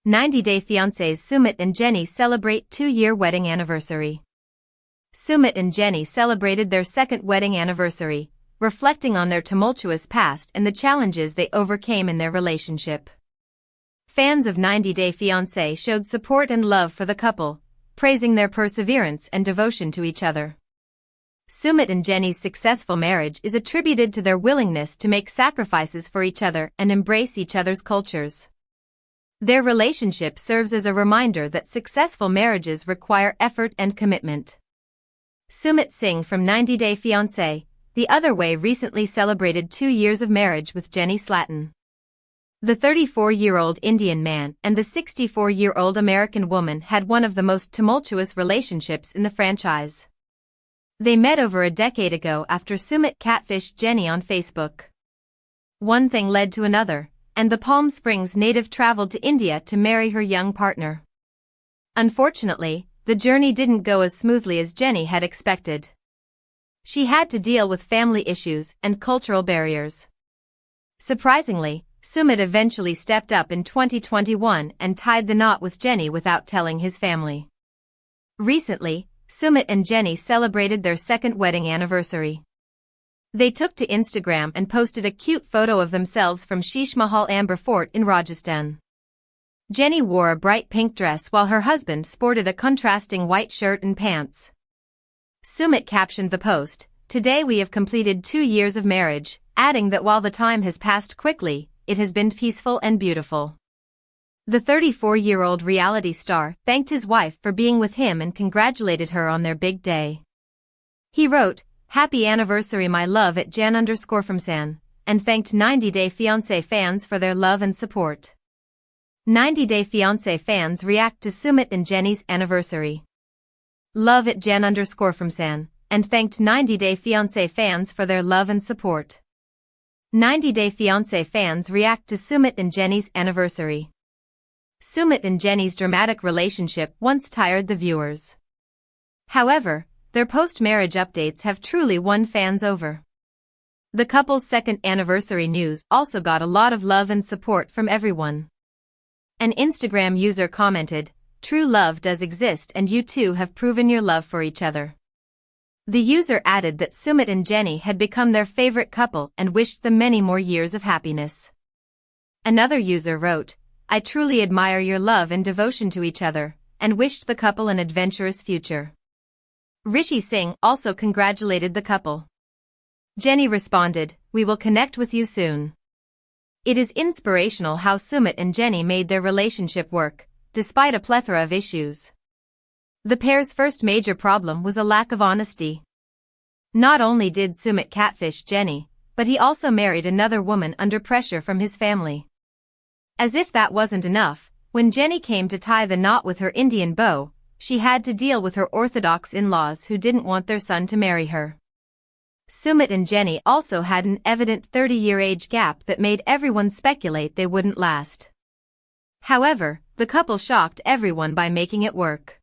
90 Day Fiancés Sumit and Jenny celebrate 2-year wedding anniversary. Sumit and Jenny celebrated their second wedding anniversary, reflecting on their tumultuous past and the challenges they overcame in their relationship. Fans of 90 Day Fiancé showed support and love for the couple, praising their perseverance and devotion to each other. Sumit and Jenny's successful marriage is attributed to their willingness to make sacrifices for each other and embrace each other's cultures. Their relationship serves as a reminder that successful marriages require effort and commitment. Singh from 90 Day Fiancé, the other way recently celebrated 2 years of marriage with Jenny Slatten. The 34-year-old Indian man and the 64-year-old American woman had one of the most tumultuous relationships in the franchise. They met over a decade ago after Sumit catfished Jenny on Facebook. One thing led to another, and the Palm Springs native traveled to India to marry her young partner. Unfortunately, the journey didn't go as smoothly as Jenny had expected. She had to deal with family issues and cultural barriers. Surprisingly, Sumit eventually stepped up in 2021 and tied the knot with Jenny without telling his family. Recently, Sumit and Jenny celebrated their second wedding anniversary. They took to Instagram and posted a cute photo of themselves from Sheesh Mahal Amber Fort in Rajasthan. Jenny wore a bright pink dress while her husband sported a contrasting white shirt and pants. Sumit captioned the post, "Today we have completed 2 years of marriage," adding that while the time has passed quickly, it has been peaceful and beautiful. The 34-year-old reality star thanked his wife for being with him and congratulated her on their big day. He wrote, "Happy anniversary my love at Jan_from_San," and thanked 90 Day Fiancé fans for their love and support. 90 Day Fiancé fans react to Sumit and Jenny's anniversary. Love at Jan_from_San, and thanked 90 Day Fiancé fans for their love and support. 90 Day Fiancé fans react to Sumit and Jenny's anniversary. Sumit and Jenny's dramatic relationship once tired the viewers. However, their post-marriage updates have truly won fans over. The couple's second anniversary news also got a lot of love and support from everyone. An Instagram user commented, "True love does exist and you two have proven your love for each other." The user added that Sumit and Jenny had become their favorite couple and wished them many more years of happiness. Another user wrote, "I truly admire your love and devotion to each other, and wished the couple an adventurous future." Singh also congratulated the couple. Jenny responded, "We will connect with you soon." It is inspirational how Sumit and Jenny made their relationship work, despite a plethora of issues. The pair's first major problem was a lack of honesty. Not only did Sumit catfish Jenny, but he also married another woman under pressure from his family. As if that wasn't enough, when Jenny came to tie the knot with her Indian beau, she had to deal with her orthodox in-laws who didn't want their son to marry her. Sumit and Jenny also had an evident 30-year age gap that made everyone speculate they wouldn't last. However, the couple shocked everyone by making it work.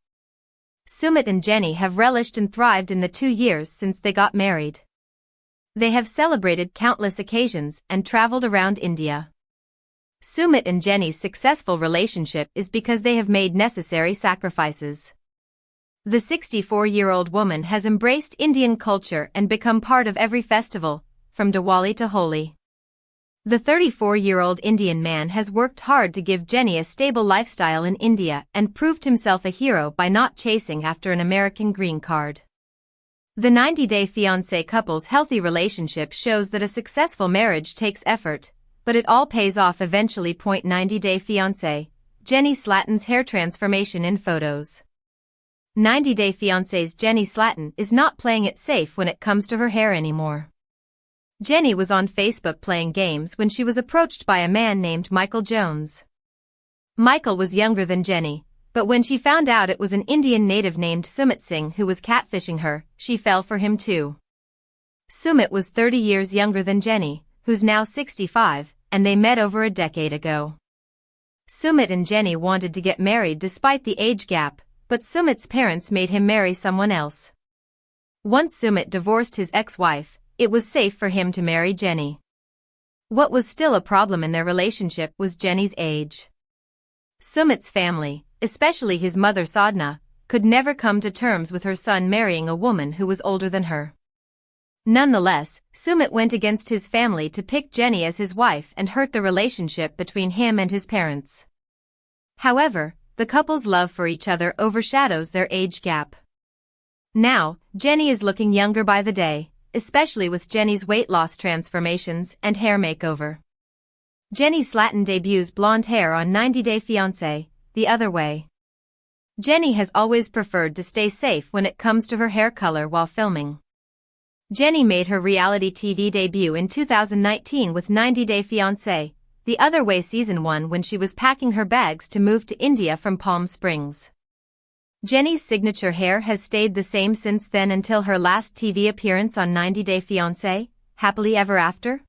Sumit and Jenny have relished and thrived in the 2 years since they got married. They have celebrated countless occasions and traveled around India. Sumit and Jenny's successful relationship is because they have made necessary sacrifices. The 64-year-old woman has embraced Indian culture and become part of every festival, from Diwali to Holi. The 34-year-old Indian man has worked hard to give Jenny a stable lifestyle in India and proved himself a hero by not chasing after an American green card. The 90 Day Fiancé couple's healthy relationship shows that a successful marriage takes effort, but it all pays off eventually. 90 Day Fiancé, Jenny Slatten's hair transformation in photos. 90 Day Fiancé's Jenny Slatten is not playing it safe when it comes to her hair anymore. Jenny was on Facebook playing games when she was approached by a man named Michael Jones. Michael was younger than Jenny, but when she found out it was an Indian native named Singh who was catfishing her, she fell for him too. Sumit was 30 years younger than Jenny, who's now 65, and they met over a decade ago. Sumit and Jenny wanted to get married despite the age gap, but Sumit's parents made him marry someone else. Once Sumit divorced his ex-wife, it was safe for him to marry Jenny. What was still a problem in their relationship was Jenny's age. Sumit's family, especially his mother Sadhna, could never come to terms with her son marrying a woman who was older than her. Nonetheless, Sumit went against his family to pick Jenny as his wife and hurt the relationship between him and his parents. However, the couple's love for each other overshadows their age gap. Now, Jenny is looking younger by the day, especially with Jenny's weight loss transformations and hair makeover. Jenny Slatten debuts blonde hair on 90 Day Fiancé, the other way. Jenny has always preferred to stay safe when it comes to her hair color while filming. Jenny made her reality TV debut in 2019 with 90 Day Fiancé, the other way Season 1 when she was packing her bags to move to India from Palm Springs. Jenny's signature hair has stayed the same since then until her last TV appearance on 90 Day Fiancé, Happily Ever After.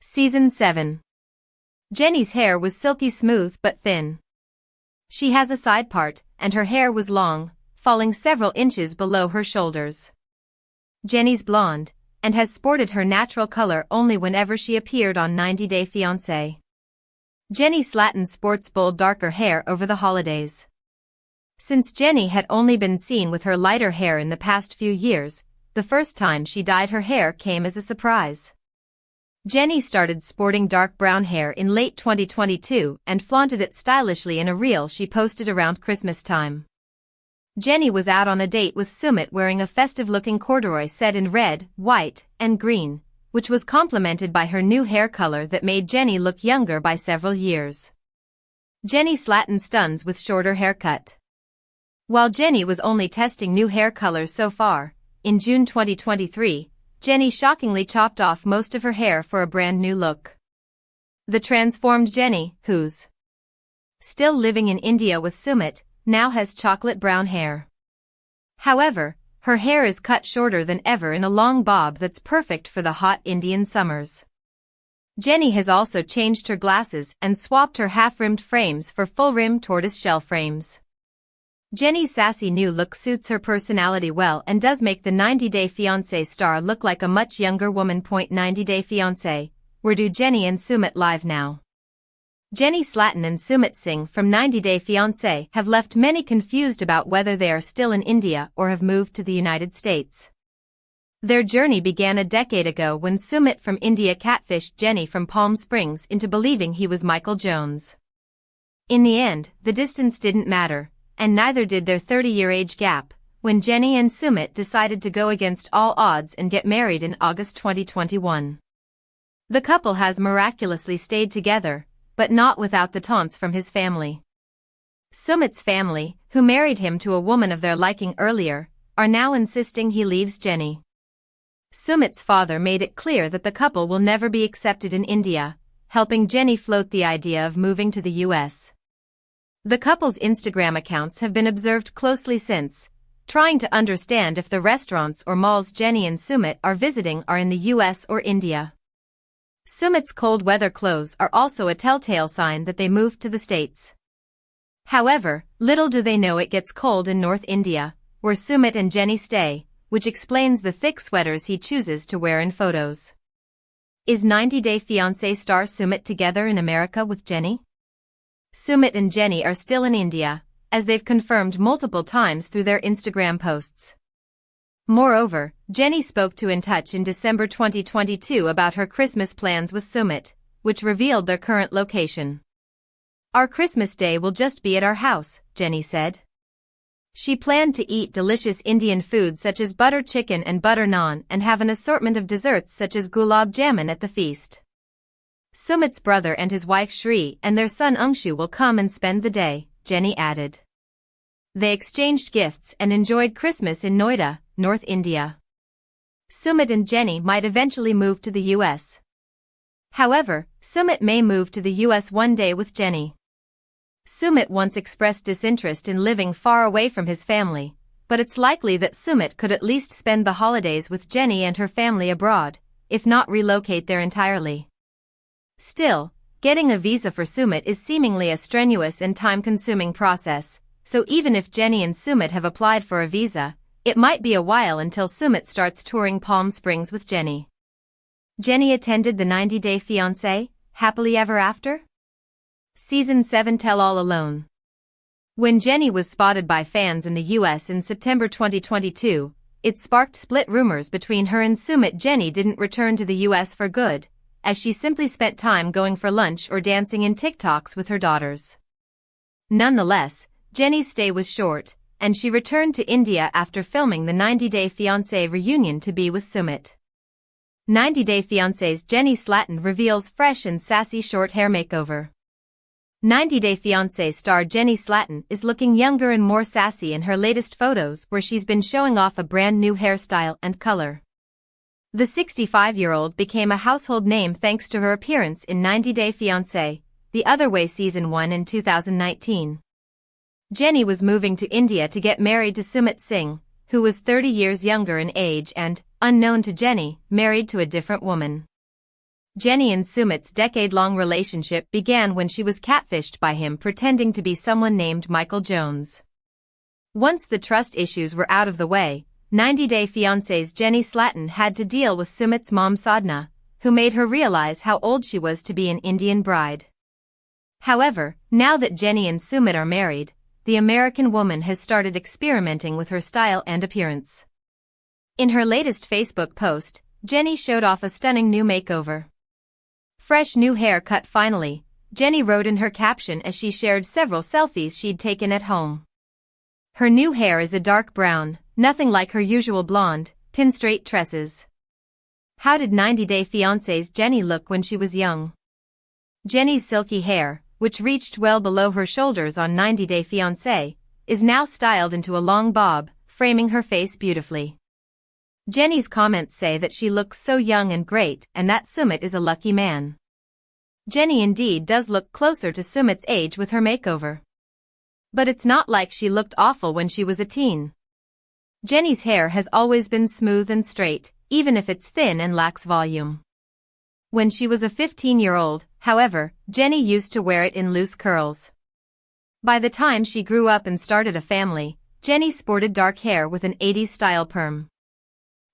Season 7. Jenny's hair was silky smooth but thin. She has a side part, and her hair was long, falling several inches below her shoulders. Jenny's blonde, and has sported her natural color only whenever she appeared on 90 Day Fiancé. Jenny Slatten sports bold darker hair over the holidays. Since Jenny had only been seen with her lighter hair in the past few years, the first time she dyed her hair came as a surprise. Jenny started sporting dark brown hair in late 2022 and flaunted it stylishly in a reel she posted around Christmas time. Jenny was out on a date with Sumit wearing a festive-looking corduroy set in red, white, and green, which was complemented by her new hair color that made Jenny look younger by several years. Jenny Slatten stuns with shorter haircut. While Jenny was only testing new hair colors so far, in June 2023, Jenny shockingly chopped off most of her hair for a brand new look. The transformed Jenny, who's still living in India with Sumit, now has chocolate brown hair. However, her hair is cut shorter than ever in a long bob that's perfect for the hot Indian summers. Jenny has also changed her glasses and swapped her half-rimmed frames for full-rim tortoise-shell frames. Jenny's sassy new look suits her personality well and does make the 90 Day Fiancé star look like a much younger woman. 90 Day Fiancé, where do Jenny and Sumit live now? Jenny Slatten and Sumit Singh from 90 Day Fiancé have left many confused about whether they are still in India or have moved to the United States. Their journey began a decade ago when Sumit from India catfished Jenny from Palm Springs into believing he was Michael Jones. In the end, the distance didn't matter, and neither did their 30-year age gap, when Jenny and Sumit decided to go against all odds and get married in August 2021. The couple has miraculously stayed together, but not without the taunts from his family. Sumit's family, who married him to a woman of their liking earlier, are now insisting he leaves Jenny. Sumit's father made it clear that the couple will never be accepted in India, helping Jenny float the idea of moving to the US. The couple's Instagram accounts have been observed closely since, trying to understand if the restaurants or malls Jenny and Sumit are visiting are in the US or India. Sumit's cold weather clothes are also a telltale sign that they moved to the States. However, little do they know it gets cold in North India, where Sumit and Jenny stay, which explains the thick sweaters he chooses to wear in photos. Is 90 Day Fiancé star Sumit together in America with Jenny? Sumit and Jenny are still in India, as they've confirmed multiple times through their Instagram posts. Moreover, Jenny spoke to In Touch in December 2022 about her Christmas plans with Sumit, which revealed their current location. "Our Christmas day will just be at our house," Jenny said. She planned to eat delicious Indian food such as butter chicken and butter naan and have an assortment of desserts such as gulab jamun at the feast. Sumit's brother and his wife Shri and their son Angshu will come and spend the day, Jenny added. They exchanged gifts and enjoyed Christmas in Noida, North India. Sumit and Jenny might eventually move to the US. However, Sumit may move to the US one day with Jenny. Sumit once expressed disinterest in living far away from his family, but it's likely that Sumit could at least spend the holidays with Jenny and her family abroad, if not relocate there entirely. Still, getting a visa for Sumit is seemingly a strenuous and time-consuming process, so even if Jenny and Sumit have applied for a visa, it might be a while until Sumit starts touring Palm Springs with Jenny. Jenny attended the 90 Day Fiancé, Happily Ever After? Season 7 Tell All Alone. When Jenny was spotted by fans in the US in September 2022, it sparked split rumors between her and Sumit. Jenny didn't return to the US for good, as she simply spent time going for lunch or dancing in TikToks with her daughters. Nonetheless, Jenny's stay was short, and she returned to India after filming the 90-Day Fiancé reunion to be with Sumit. 90 Day Fiancé's Jenny Slatten reveals fresh and sassy short hair makeover. 90 Day Fiancé star Jenny Slatten is looking younger and more sassy in her latest photos, where she's been showing off a brand new hairstyle and color. The 65-year-old became a household name thanks to her appearance in 90 Day Fiancé, The Other Way Season 1 in 2019. Jenny was moving to India to get married to Sumit Singh, who was 30 years younger in age and, unknown to Jenny, married to a different woman. Jenny and Sumit's decade-long relationship began when she was catfished by him pretending to be someone named Michael Jones. Once the trust issues were out of the way, 90 Day Fiancé's Jenny Slatten had to deal with Sumit's mom Sadhna, who made her realize how old she was to be an Indian bride. However, now that Jenny and Sumit are married, the American woman has started experimenting with her style and appearance. In her latest Facebook post, Jenny showed off a stunning new makeover. "Fresh new hair cut finally," Jenny wrote in her caption as she shared several selfies she'd taken at home. Her new hair is a dark brown, nothing like her usual blonde, pin-straight tresses. How did 90 Day Fiancé's Jenny look when she was young? Jenny's silky hair, which reached well below her shoulders on 90 Day Fiancé, is now styled into a long bob, framing her face beautifully. Jenny's comments say that she looks so young and great and that Sumit is a lucky man. Jenny indeed does look closer to Sumit's age with her makeover. But it's not like she looked awful when she was a teen. Jenny's hair has always been smooth and straight, even if it's thin and lacks volume. When she was a 15-year-old, however, Jenny used to wear it in loose curls. By the time she grew up and started a family, Jenny sported dark hair with an 80s-style perm.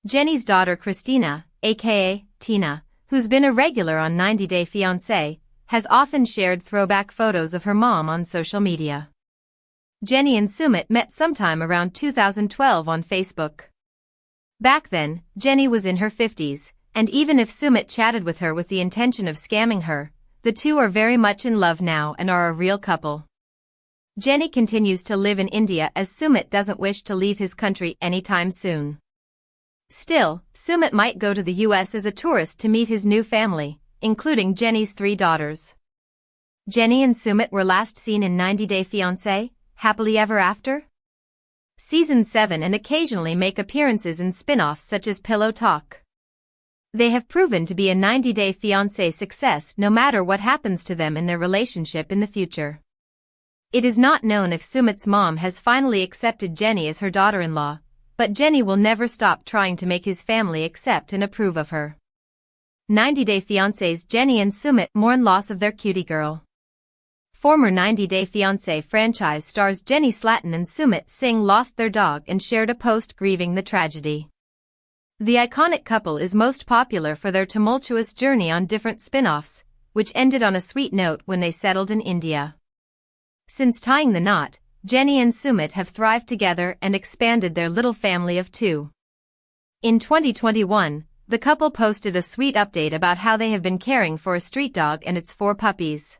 Jenny's daughter Christina, aka Tina, who's been a regular on 90 Day Fiancé, has often shared throwback photos of her mom on social media. Jenny and Sumit met sometime around 2012 on Facebook. Back then, Jenny was in her 50s, and even if Sumit chatted with her with the intention of scamming her, the two are very much in love now and are a real couple. Jenny continues to live in India as Sumit doesn't wish to leave his country anytime soon. Still, Sumit might go to the US as a tourist to meet his new family, including Jenny's 3 daughters. Jenny and Sumit were last seen in 90 Day Fiancé, Happily Ever After? Season 7 and occasionally make appearances in spin-offs such as Pillow Talk. They have proven to be a 90 Day Fiancé success no matter what happens to them in their relationship in the future. It is not known if Sumit's mom has finally accepted Jenny as her daughter-in-law, but Jenny will never stop trying to make his family accept and approve of her. 90 Day Fiancé's Jenny and Sumit mourn loss of their cutie girl. Former 90 Day Fiancé franchise stars Jenny Slatten and Sumit Singh lost their dog and shared a post grieving the tragedy. The iconic couple is most popular for their tumultuous journey on different spin-offs, which ended on a sweet note when they settled in India. Since tying the knot, Jenny and Sumit have thrived together and expanded their little family of 2. In 2021, the couple posted a sweet update about how they have been caring for a street dog and its 4 puppies.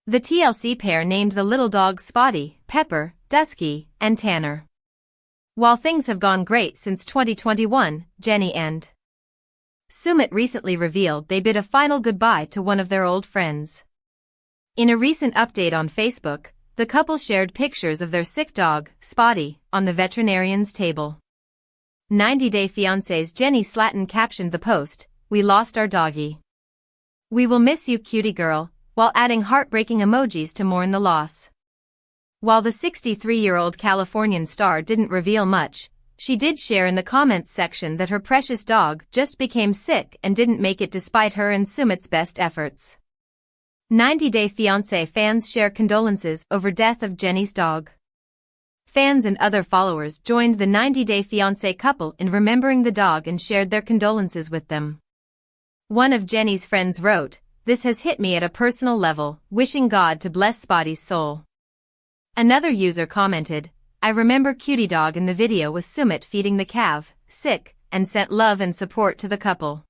The TLC pair named the little dogs Spotty, Pepper, Dusky, and Tanner. While things have gone great since 2021, Jenny and Sumit recently revealed they bid a final goodbye to one of their old friends. In a recent update on Facebook, the couple shared pictures of their sick dog, Spotty, on the veterinarian's table. 90 Day Fiancé's Jenny Slatten captioned the post, "We lost our doggy. We will miss you, cutie girl," while adding heartbreaking emojis to mourn the loss. While the 63-year-old Californian star didn't reveal much, she did share in the comments section that her precious dog just became sick and didn't make it despite her and Sumit's best efforts. 90 Day Fiancé fans share condolences over death of Jenny's dog. Fans and other followers joined the 90 Day Fiancé couple in remembering the dog and shared their condolences with them. One of Jenny's friends wrote, this has hit me at a personal level, wishing God to bless Spotty's soul. Another user commented, I remember Cutie Dog in the video with Sumit feeding the calf, sick, and sent love and support to the couple.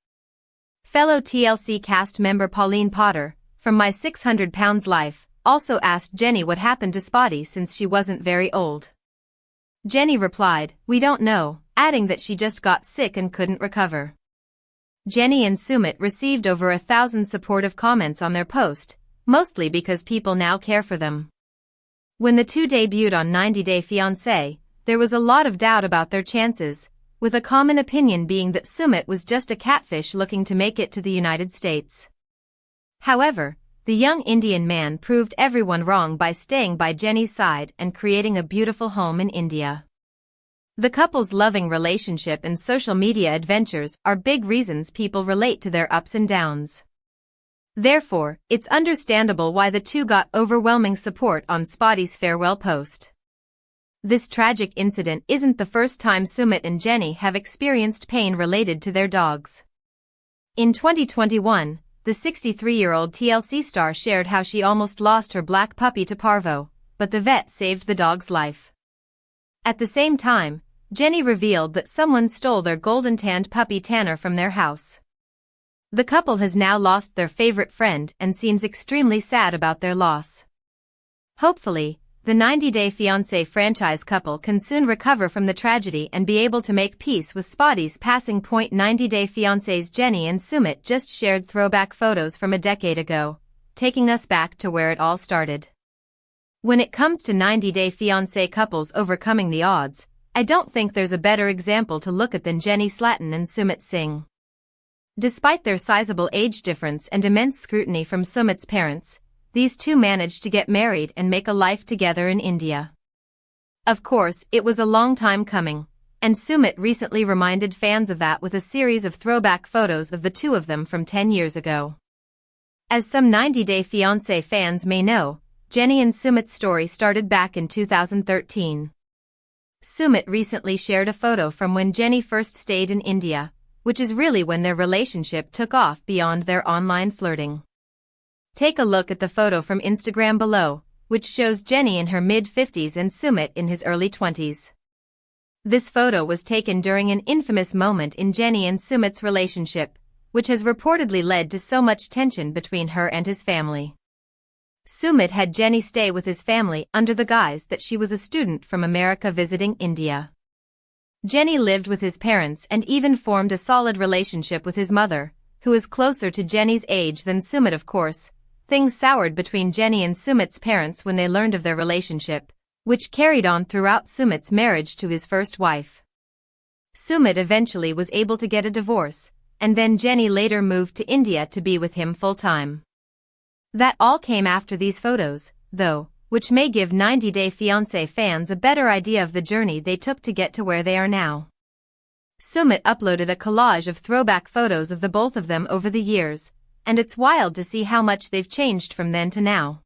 Fellow TLC cast member Pauline Potter, from My 600 Pounds Life, also asked Jenny what happened to Spotty since she wasn't very old. Jenny replied, we don't know, adding that she just got sick and couldn't recover. Jenny and Sumit received over 1,000 supportive comments on their post, mostly because people now care for them. When the two debuted on 90 Day Fiancé, there was a lot of doubt about their chances, with a common opinion being that Sumit was just a catfish looking to make it to the United States. However, the young Indian man proved everyone wrong by staying by Jenny's side and creating a beautiful home in India. The couple's loving relationship and social media adventures are big reasons people relate to their ups and downs. Therefore, it's understandable why the two got overwhelming support on Spotty's farewell post. This tragic incident isn't the first time Sumit and Jenny have experienced pain related to their dogs. In 2021, the 63-year-old TLC star shared how she almost lost her black puppy to parvo, but the vet saved the dog's life. At the same time, Jenny revealed that someone stole their golden-tanned puppy Tanner from their house. The couple has now lost their favorite friend and seems extremely sad about their loss. Hopefully, the 90 Day Fiancé franchise couple can soon recover from the tragedy and be able to make peace with Spotty's passing. 90 Day Fiancé's Jenny and Sumit just shared throwback photos from a decade ago, taking us back to where it all started. When it comes to 90 Day Fiancé couples overcoming the odds, I don't think there's a better example to look at than Jenny Slatten and Sumit Singh. Despite their sizable age difference and immense scrutiny from Sumit's parents, these two managed to get married and make a life together in India. Of course, it was a long time coming, and Sumit recently reminded fans of that with a series of throwback photos of the two of them from 10 years ago. As some 90 Day Fiancé fans may know, Jenny and Sumit's story started back in 2013. Sumit recently shared a photo from when Jenny first stayed in India, which is really when their relationship took off beyond their online flirting. Take a look at the photo from Instagram below, which shows Jenny in her mid-50s and Sumit in his early 20s. This photo was taken during an infamous moment in Jenny and Sumit's relationship, which has reportedly led to so much tension between her and his family. Sumit had Jenny stay with his family under the guise that she was a student from America visiting India. Jenny lived with his parents and even formed a solid relationship with his mother, who is closer to Jenny's age than Sumit. Of course, things soured between Jenny and Sumit's parents when they learned of their relationship, which carried on throughout Sumit's marriage to his first wife. Sumit eventually was able to get a divorce, and then Jenny later moved to India to be with him full-time. That all came after these photos, though, which may give 90 Day Fiancé fans a better idea of the journey they took to get to where they are now. Sumit uploaded a collage of throwback photos of the both of them over the years, and it's wild to see how much they've changed from then to now.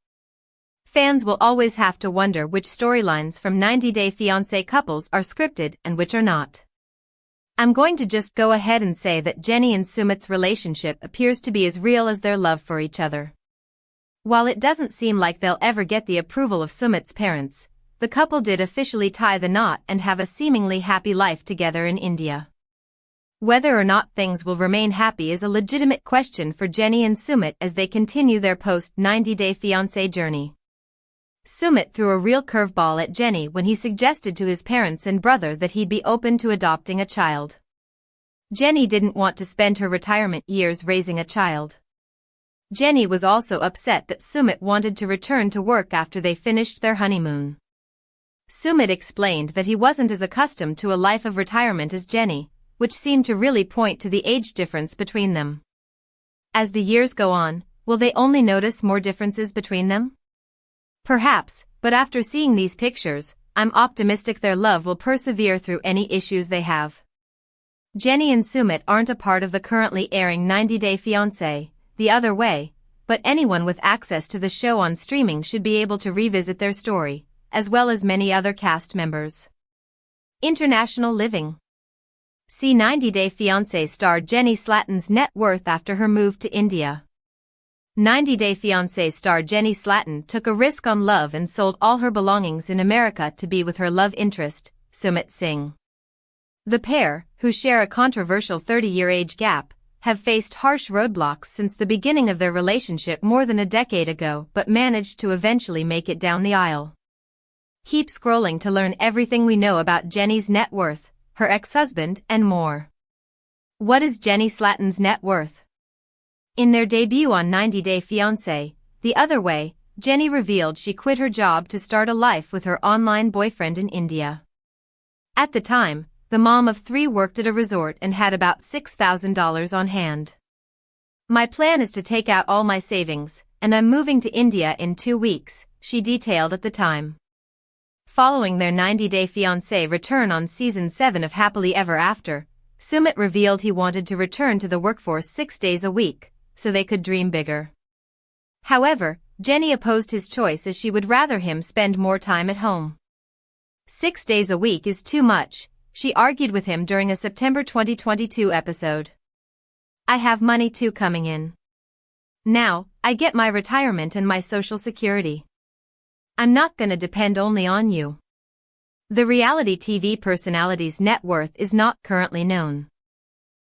Fans will always have to wonder which storylines from 90 Day Fiancé couples are scripted and which are not. I'm going to just go ahead and say that Jenny and Sumit's relationship appears to be as real as their love for each other. While it doesn't seem like they'll ever get the approval of Sumit's parents, the couple did officially tie the knot and have a seemingly happy life together in India. Whether or not things will remain happy is a legitimate question for Jenny and Sumit as they continue their post-90 Day Fiancé journey. Sumit threw a real curveball at Jenny when he suggested to his parents and brother that he'd be open to adopting a child. Jenny didn't want to spend her retirement years raising a child. Jenny was also upset that Sumit wanted to return to work after they finished their honeymoon. Sumit explained that he wasn't as accustomed to a life of retirement as Jenny, which seemed to really point to the age difference between them. As the years go on, will they only notice more differences between them? Perhaps, but after seeing these pictures, I'm optimistic their love will persevere through any issues they have. Jenny and Sumit aren't a part of the currently airing 90 Day Fiancé, The Other Way, but anyone with access to the show on streaming should be able to revisit their story, as well as many other cast members. International living. See 90 Day Fiancé star Jenny Slatten's net worth after her move to India. 90 Day Fiancé star Jenny Slatten took a risk on love and sold all her belongings in America to be with her love interest, Sumit Singh. The pair, who share a controversial 30-year age gap, have faced harsh roadblocks since the beginning of their relationship more than a decade ago but managed to eventually make it down the aisle. Keep scrolling to learn everything we know about Jenny's net worth, her ex-husband, and more. What is Jenny Slatten's net worth? In their debut on 90 Day Fiancé, The Other Way, Jenny revealed she quit her job to start a life with her online boyfriend in India. At the time, the mom of 3 worked at a resort and had about $6,000 on hand. "My plan is to take out all my savings, and I'm moving to India in 2 weeks," she detailed at the time. Following their 90 Day Fiancé return on Season 7 of Happily Ever After, Sumit revealed he wanted to return to the workforce 6 days a week, so they could dream bigger. However, Jenny opposed his choice as she would rather him spend more time at home. 6 days a week is too much, she argued with him during a September 2022 episode. "I have money too coming in. Now, I get my retirement and my social security. I'm not gonna depend only on you." The reality TV personality's net worth is not currently known.